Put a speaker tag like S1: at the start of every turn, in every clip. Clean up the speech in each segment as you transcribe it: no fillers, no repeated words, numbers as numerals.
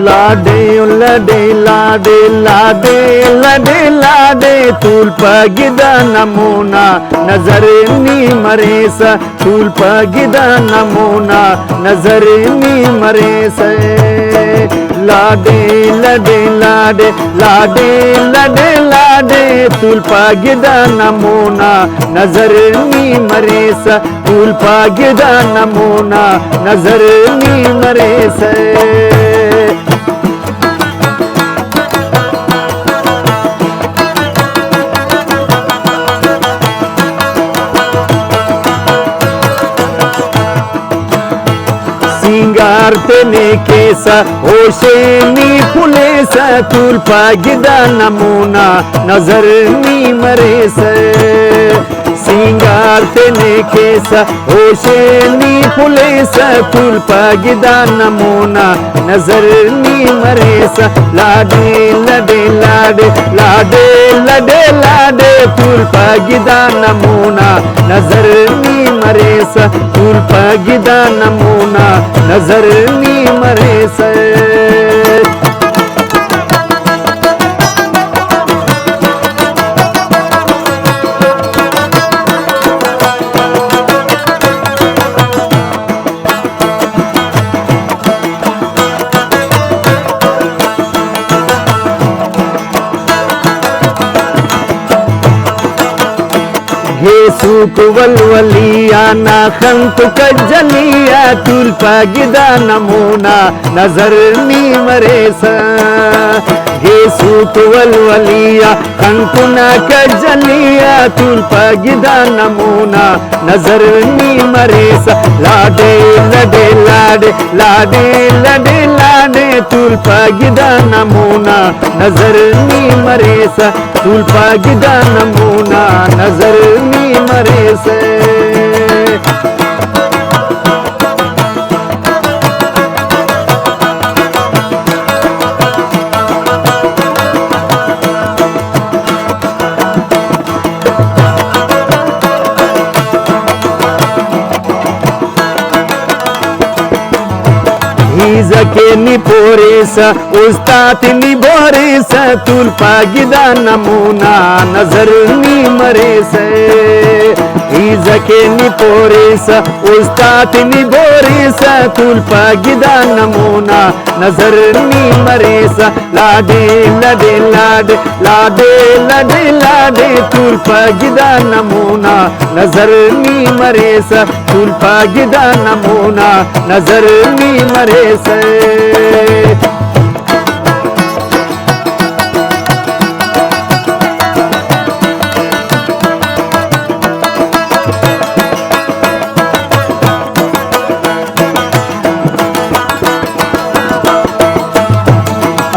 S1: लाडे लडे लाडे लाडे लडे लाडे तुल्पगिद नमूना नजरनी मरेस तुल्पगिद नमूना नजरनी मरेस लाडे लडे लाडे लाडे लडे लाडे तुल्पगिद नमूना नजरनी मरेस तुल्पगिद नमूना नजरनी मरेस सिंगारतेने केस ओशेनी फुलेस तुल्पगिद नमूना नजरनी मरेस सिंगारतेने केस ओशेनी फुलेस तुल्पगिद नमूना नजरनी मरेस लाडे लडे लाडे लाडे लडे लाडे तुल्पगिद नमूना नजरनी मरेस तुल्पगिद नमूना नजरनी मरेस सुख वलवलिया ना खंत कजलिया तुल्पगिद नमूना नजरनी मरेस हे सुख वलवलिया खंकुना कजलिया तुल्पगिद नमूना नजरनी मरेस लाडे लडे लाडे लाडे लडे लाडे तुल्पगिद नमूना नजरनी मरेस तुल्पगिद नमूना नजरनी मरेस के निपोरेस उस्ताद निबोरेस तुल्पगिद नमूना नजरनी मरेस के निपोरेस उस्ताद निबोरेस तुल्पगिद नमूना नजरनी मरेस लाडे लडे लाडे लाडे लडे लाडे तुल्पगिद नमूना नजरनी मरेस तुल्पगिद नमूना नजरनी मरेस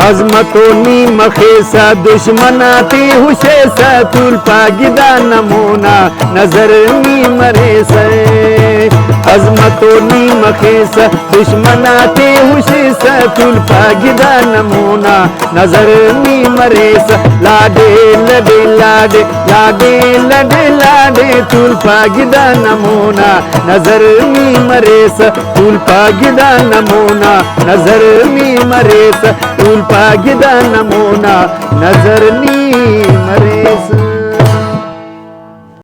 S1: अजमतोनी मखेसा दुश्मनाती हुशेसा तुल्पगिद नमूना नजरनी मरेस अजमतोनी मखेसा दुश्मनाती हुशेसा तुल्पगिद नमूना नजरनी मरेस लाडे लडे लाडे लाडे लडे लाडे तुल्पगिद नमूना नजरनी मरेस तुल्पगिद नमूना नजरनी मरेस तुल्पगिद नमूना नजरनी मरेस।